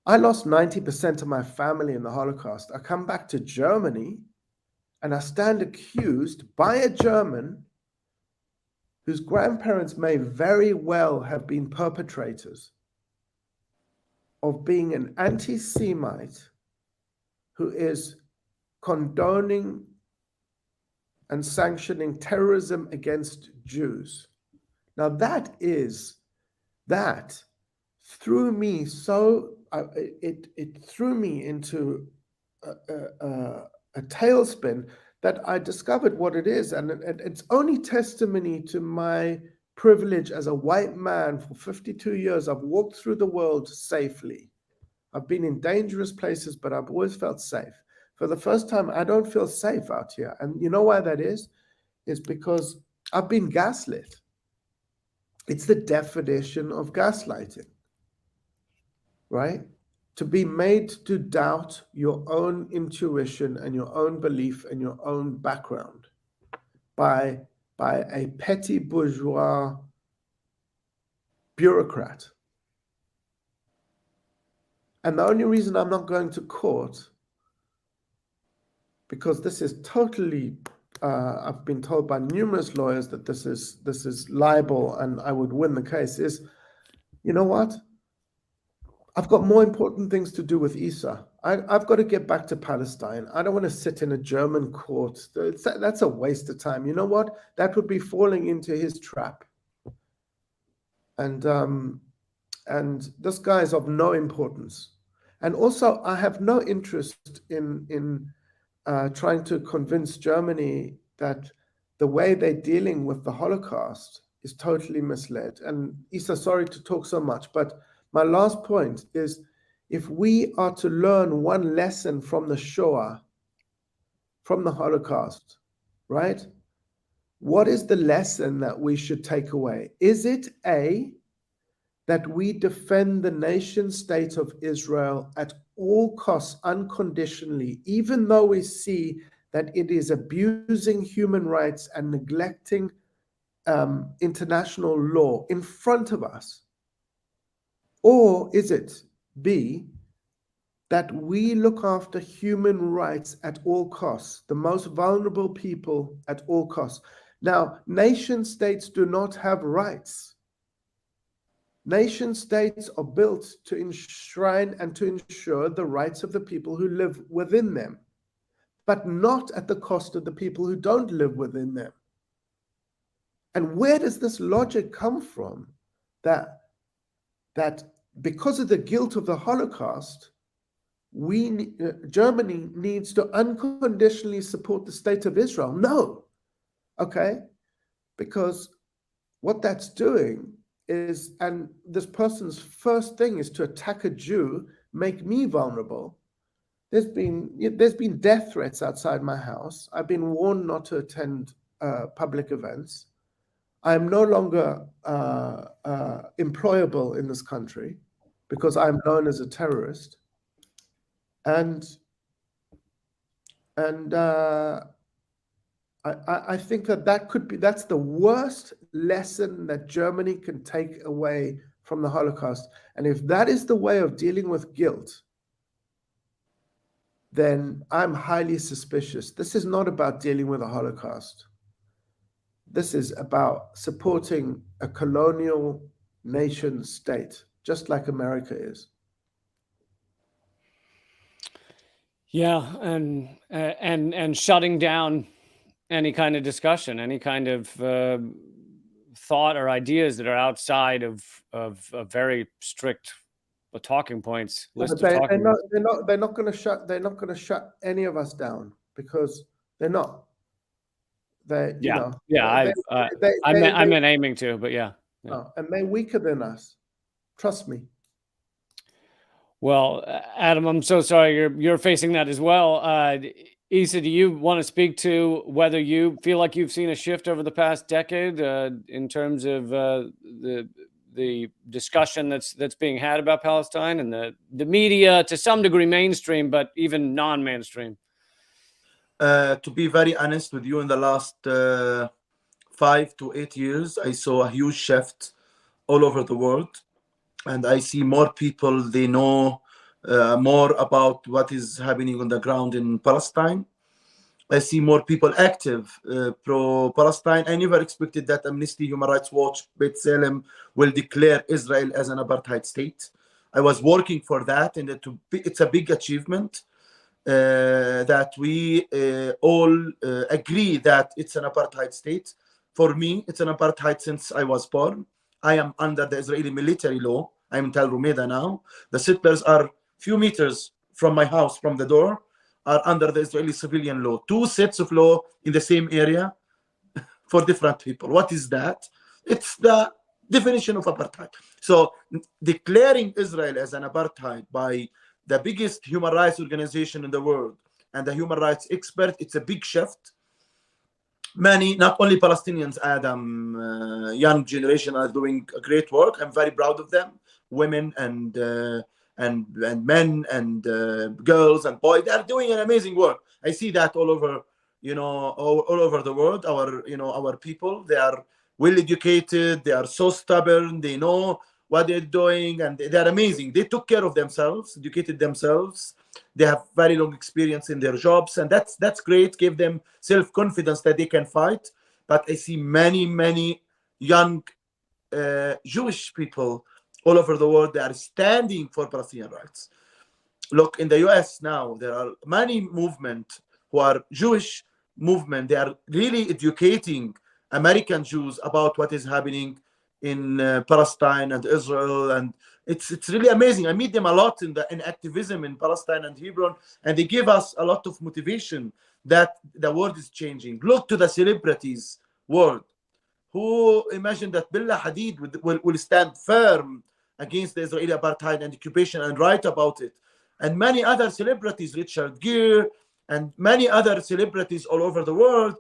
I lost 90% of my family in the Holocaust. I come back to Germany and I stand accused by a German whose grandparents may very well have been perpetrators of being an anti-Semite who is condoning and sanctioning terrorism against Jews. Now that threw me so, it threw me into a tailspin that I discovered what it is. And it's only testimony to my privilege as a white man. For 52 years, I've walked through the world safely. I've been in dangerous places, but I've always felt safe. for the first time, I don't feel safe out here. And you know why that is? It's because I've been gaslit. It's the definition of gaslighting, right? To be made to doubt your own intuition and your own belief and your own background by a petty bourgeois bureaucrat. And the only reason I'm not going to court, because this is totally, I've been told by numerous lawyers that this is libel and I would win the case, is, you know what? I've got more important things to do with Isa. I've got to get back to Palestine. I don't want to sit in a German court. That's a waste of time. You know what? That would be falling into his trap. And this guy is of no importance. And also, I have no interest in trying to convince Germany that the way they're dealing with the Holocaust is totally misled. And Isa, sorry to talk so much, but my last point is, if we are to learn one lesson from the Shoah, from the Holocaust, right? What is the lesson that we should take away? Is it A, that we defend the nation state of Israel at all costs, unconditionally, even though we see that it is abusing human rights and neglecting international law in front of us? Or is it B, that we look after human rights at all costs, the most vulnerable people at all costs? Now, nation states do not have rights. Nation states are built to enshrine and to ensure the rights of the people who live within them, but not at the cost of the people who don't live within them. And where does this logic come from, that because of the guilt of the Holocaust, Germany needs to unconditionally support the state of Israel? No. Okay? Because what that's doing is, and this person's first thing is to attack a Jew, make me vulnerable. There's been death threats outside my house. I've been warned not to attend public events. I'm no longer employable in this country because I'm known as a terrorist. And I think that's the worst lesson that Germany can take away from the Holocaust. And if that is the way of dealing with guilt, then I'm highly suspicious. This is not about dealing with the Holocaust. This is about supporting a colonial nation state, just like America is. Yeah, and shutting down any kind of discussion, any kind of thought or ideas that are outside of very strict talking points. They're not going to shut any of us down, because they're not. I'm aiming to, but yeah. And they're weaker than us. Trust me. Well, Adam, I'm so sorry you're facing that as well. Isa, do you want to speak to whether you feel like you've seen a shift over the past decade in terms of the discussion that's being had about Palestine and the media, to some degree mainstream, but even non-mainstream? To be very honest with you, in the last 5 to 8 years, I saw a huge shift all over the world. And I see more people, they know more about what is happening on the ground in Palestine. I see more people active pro-Palestine. I never expected that Amnesty, Human Rights Watch, B'Tselem will declare Israel as an apartheid state. I was working for that, and it's a big achievement that we all agree that it's an apartheid state. For me, it's an apartheid since I was born. I am under the Israeli military law. I'm in Tel Rumeda now. The settlers are few meters from my house, from the door, are under the Israeli civilian law. 2 sets of law in the same area for different people. What is that? It's the definition of apartheid. So declaring Israel as an apartheid by the biggest human rights organization in the world and a human rights expert. It's a big shift. Many, not only Palestinians, Adam, young generation are doing great work. I'm very proud of them. Women and men and girls and boys, they are doing an amazing work. I see that all over, all over the world. Our people, they are well educated. They are so stubborn. They know what they're doing, and they are amazing. They took care of themselves, educated themselves. They have very long experience in their jobs, and that's great. Give them self-confidence that they can fight. But I see many young Jewish people all over the world. They are standing for Palestinian rights. Look, in the US now, there are many movements who are Jewish movement. They are really educating American Jews about what is happening in Palestine and Israel, and it's really amazing. I meet them a lot in activism in Palestine and Hebron, and they give us a lot of motivation that the world is changing. Look to the celebrities world. Who imagined that Billah Hadid will stand firm against the Israeli apartheid and occupation and write about it? And many other celebrities, Richard Gere, and many other celebrities all over the world.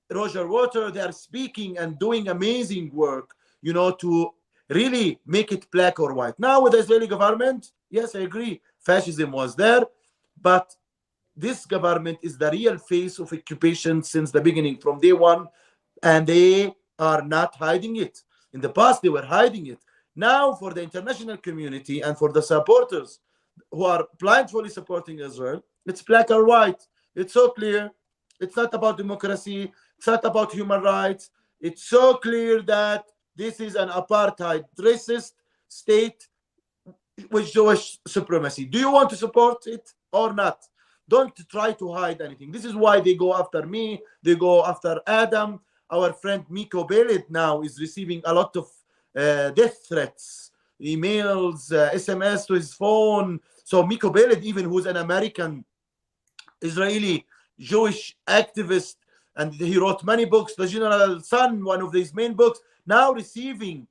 Roger Waters, they are speaking and doing amazing work, to really make it black or white. Now with the Israeli government, yes, I agree, fascism was there, but this government is the real face of occupation since the beginning, from day one, and they are not hiding it. In the past, they were hiding it. Now, for the international community and for the supporters who are blindly supporting Israel, it's black or white. It's so clear. It's not about democracy. It's not about human rights. It's so clear that this is an apartheid, racist state with Jewish supremacy. Do you want to support it or not? Don't try to hide anything. This is why they go after me. They go after Adam. Our friend Miko Beled now is receiving a lot of death threats, emails, SMS to his phone. So Miko Beled, even who's an American Israeli Jewish activist, and he wrote many books, The General Sun, one of his main books, now receiving,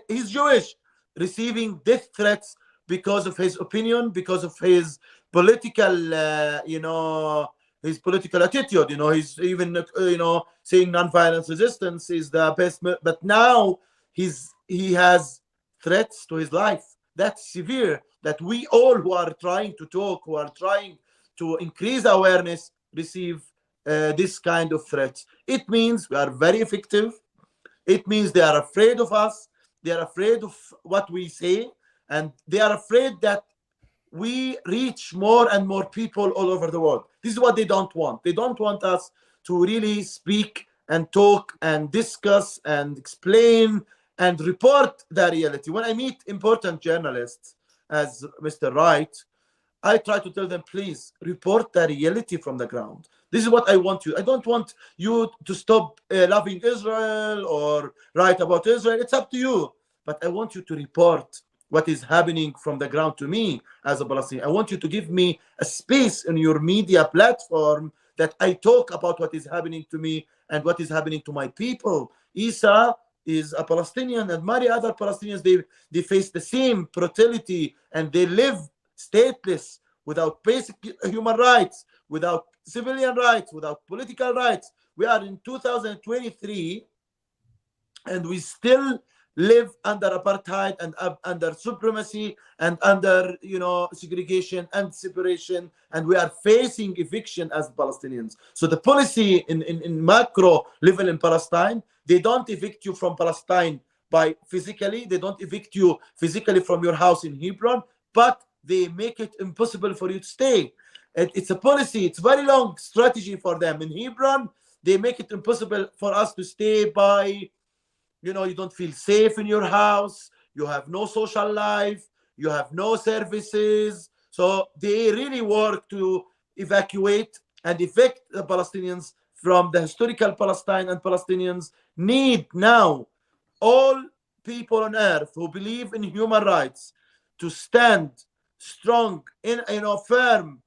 he's Jewish, receiving death threats because of his opinion, because of his political, his political attitude. He's even, saying nonviolence resistance is the best. But now he has threats to his life. That's severe. That we all who are trying to talk, who are trying to increase awareness, receive this kind of threats. It means we are very effective. It means they are afraid of us. They are afraid of what we say, and they are afraid that we reach more and more people all over the world. This is what they don't want. They don't want us to really speak and talk and discuss and explain and report the reality. When I meet important journalists, as Mr. Wright, I try to tell them, please report the reality from the ground. This is what I want you. I don't want you to stop loving Israel or write about Israel. It's up to you. But I want you to report what is happening from the ground to me as a Palestinian. I want you to give me a space in your media platform that I talk about what is happening to me and what is happening to my people. Isa is a Palestinian, and many other Palestinians, they face the same brutality, and they live stateless, without basic human rights, without civilian rights, without political rights. We are in 2023, and we still live under apartheid and under supremacy and under segregation and separation, and we are facing eviction as Palestinians. So the policy in macro level in Palestine, they don't evict you from Palestine by physically, they don't evict you physically from your house in Hebron, but they make it impossible for you to stay. It's a policy, it's a very long strategy for them. In Hebron, they make it impossible for us to stay by, you don't feel safe in your house, you have no social life, you have no services. So they really work to evacuate and evict the Palestinians from the historical Palestine, and Palestinians need now all people on earth who believe in human rights to stand strong, firm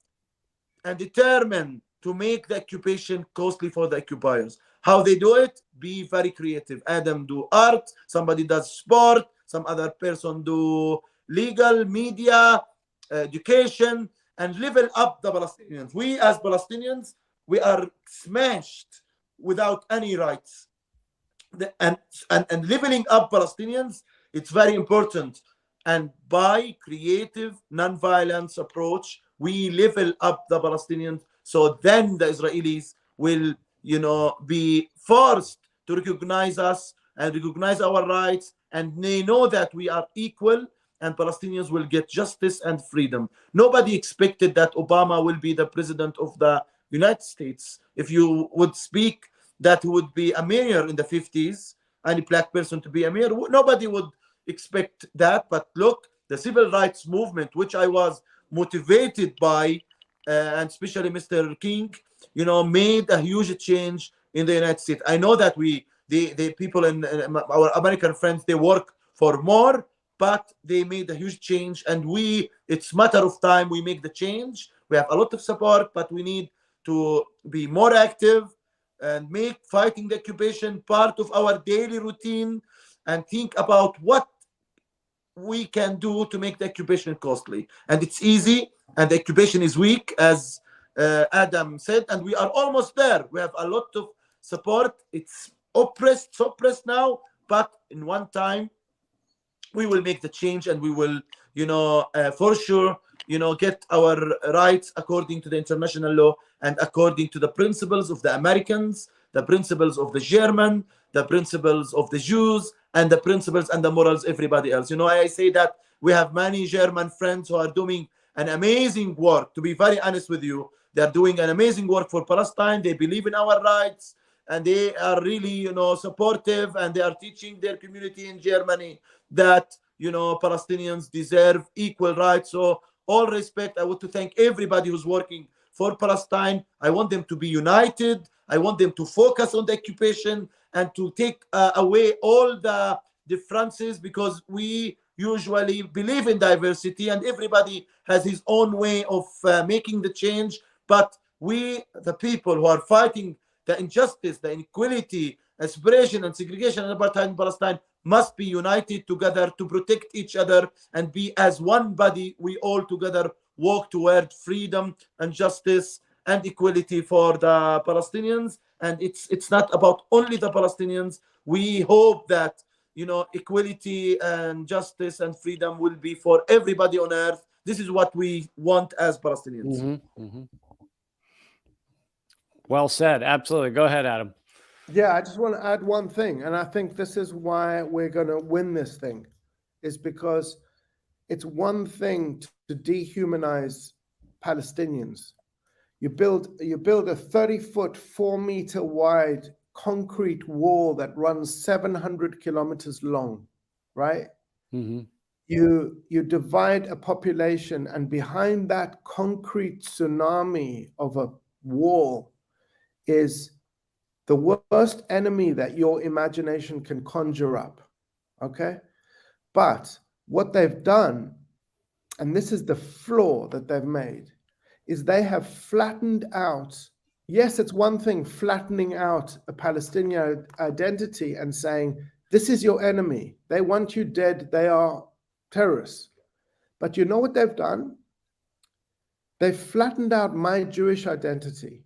and determined to make the occupation costly for the occupiers. How they do it? Be very creative. Adam do art, somebody does sport, some other person do legal, media, education, and level up the Palestinians. We as Palestinians, we are smashed without any rights. And leveling up Palestinians, it's very important. And by creative non-violence approach, we level up the Palestinians. So then the Israelis will, be forced to recognize us and recognize our rights, and they know that we are equal, and Palestinians will get justice and freedom. Nobody expected that Obama will be the president of the United States. If you would speak that would be a mayor in the 50s, any black person to be a mayor, nobody would expect that. But look, the civil rights movement, which I was motivated by, and especially Mr. King, made a huge change in the United States. I know that the people in our American friends, they work for more, but they made a huge change, and it's matter of time we make the change. We have a lot of support, but we need to be more active and make fighting the occupation part of our daily routine, and think about what we can do to make the occupation costly. And it's easy, and the occupation is weak, as Adam said, and we are almost there. We have a lot of support. It's suppressed now, but in one time we will make the change, and we will, for sure, get our rights according to the international law and according to the principles of the Americans, the principles of the German, the principles of the Jews, and the principles and the morals everybody else. I say that we have many German friends who are doing an amazing work. To be very honest with you, they are doing an amazing work for Palestine. They believe in our rights, and they are really, supportive, and they are teaching their community in Germany that, Palestinians deserve equal rights. So all respect. I want to thank everybody who's working for Palestine. I want them to be united. I want them to focus on the occupation and to take away all the differences, because we usually believe in diversity, and everybody has his own way of making the change. But we, the people who are fighting the injustice, the inequality, separation, and segregation and apartheid in Palestine, must be united together to protect each other and be as one body. We all together walk toward freedom and justice and equality for the Palestinians. And it's not about only the Palestinians. We hope that, equality and justice and freedom will be for everybody on earth. This is what we want as Palestinians. Mm-hmm, mm-hmm. Well said. Absolutely. Go ahead, Adam. Yeah, I just want to add one thing, and I think this is why we're going to win this thing, is because it's one thing to dehumanize Palestinians. You build a 30-foot, 4-meter wide concrete wall that runs 700 kilometers long, right? Mm-hmm. You divide a population, and behind that concrete tsunami of a wall is the worst enemy that your imagination can conjure up, okay? But what they've done, and this is the flaw that they've made, is they have flattened out. Yes, it's one thing flattening out a Palestinian identity and saying, this is your enemy. They want you dead. They are terrorists. But you know what they've done? They've flattened out my Jewish identity,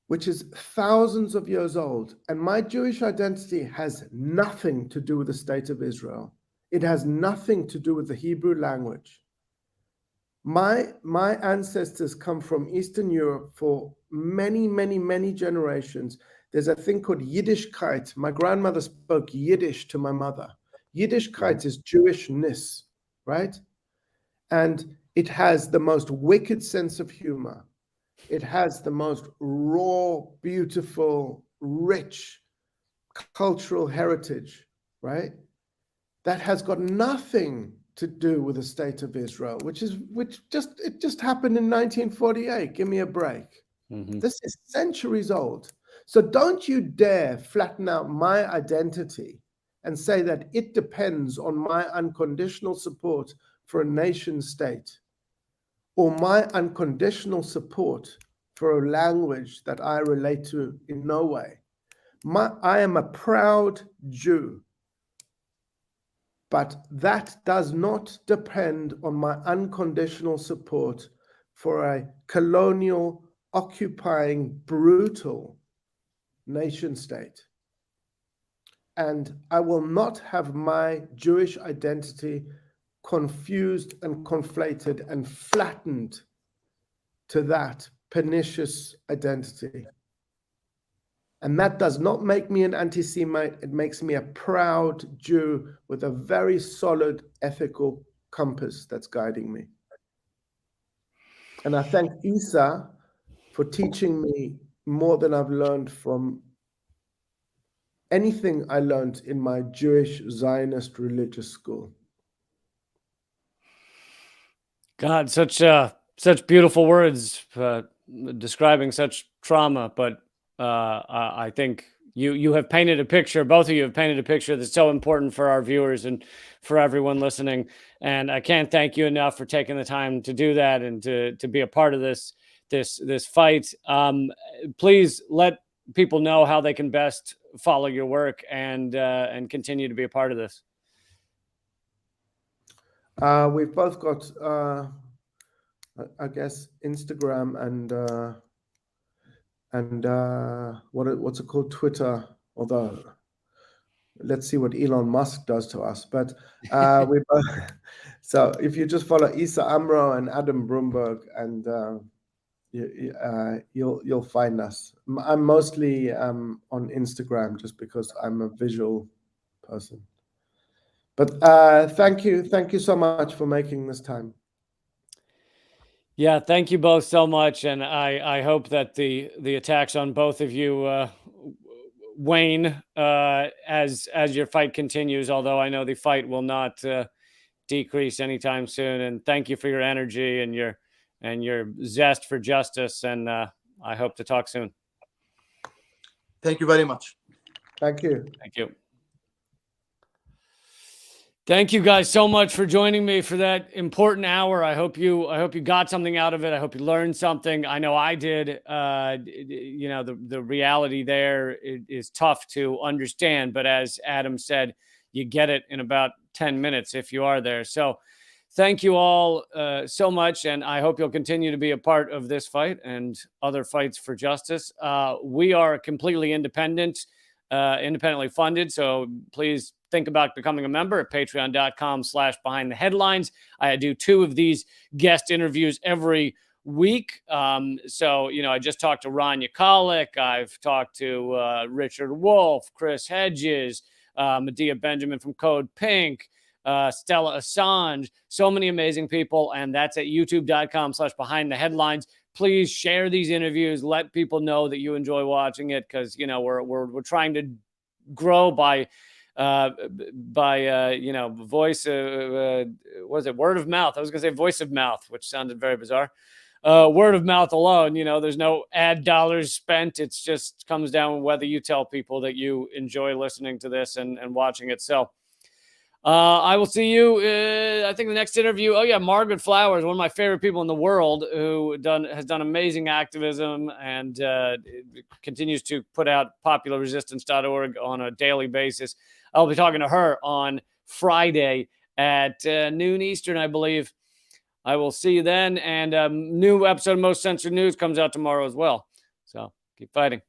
which is thousands of years old. And my Jewish identity has nothing to do with the state of Israel. It has nothing to do with the Hebrew language. My ancestors come from Eastern Europe for many, many, many generations. There's a thing called Yiddishkeit. My grandmother spoke Yiddish to my mother. Yiddishkeit is Jewishness, right? And it has the most wicked sense of humor. It has the most raw, beautiful, rich cultural heritage, right? That has got nothing to do with the state of Israel, which just happened in 1948. Give me a break. Mm-hmm. This is centuries old. So don't you dare flatten out my identity and say that it depends on my unconditional support for a nation state, or my unconditional support for a language that I relate to in no way. I am a proud Jew. But that does not depend on my unconditional support for a colonial, occupying, brutal nation state. And I will not have my Jewish identity confused and conflated and flattened to that pernicious identity. And that does not make me an anti-Semite. It makes me a proud Jew with a very solid ethical compass that's guiding me. And I thank Isa for teaching me more than I've learned from anything I learned in my Jewish Zionist religious school. God, such beautiful words describing such trauma, but I think you have painted a picture. Both of you have painted a picture that's so important for our viewers and for everyone listening. And I can't thank you enough for taking the time to do that and to be a part of this fight. Please let people know how they can best follow your work and continue to be a part of this. We've both got, I guess, Instagram and what's it called, Twitter. Although, let's see what Elon Musk does to us. But we both, so if you just follow Isa Amro and Adam Broomberg, and you'll find us. I'm mostly on Instagram just because I'm a visual person. But thank you so much for making this time. Yeah, thank you both so much, and I hope that the attacks on both of you wane as your fight continues. Although I know the fight will not decrease anytime soon. And thank you for your energy and your zest for justice. And I hope to talk soon. Thank you very much. Thank you. Thank you. Thank you guys so much for joining me for that important hour. I hope you got something out of it. I hope you learned something. I know I did. You know, the reality there is tough to understand, but as Adam said, you get it in about 10 minutes if you are there. So thank you all so much, and I hope you'll continue to be a part of this fight and other fights for justice. We are completely independent, independently funded, so please think about becoming a member at patreon.com/behindtheheadlines. I do 2 of these guest interviews every week. So, you know, I just talked to Ron Yakalik. I've talked to Richard Wolf, Chris Hedges, Medea Benjamin from Code Pink, Stella Assange, so many amazing people. And that's at youtube.com/behindtheheadlines. Please share these interviews. Let people know that you enjoy watching it, because, you know, we're trying to grow by you know, voice was it word of mouth? I was gonna say voice of mouth, which sounded very bizarre. Word of mouth alone, you know, there's no ad dollars spent. It's just comes down whether you tell people that you enjoy listening to this and watching it. So I will see you, I think, the next interview. Oh yeah, Margaret Flowers, one of my favorite people in the world, who has done amazing activism and continues to put out popularresistance.org on a daily basis. I'll be talking to her on Friday at noon Eastern, I believe. I will see you then. And new episode of Most Censored News comes out tomorrow as well. So keep fighting.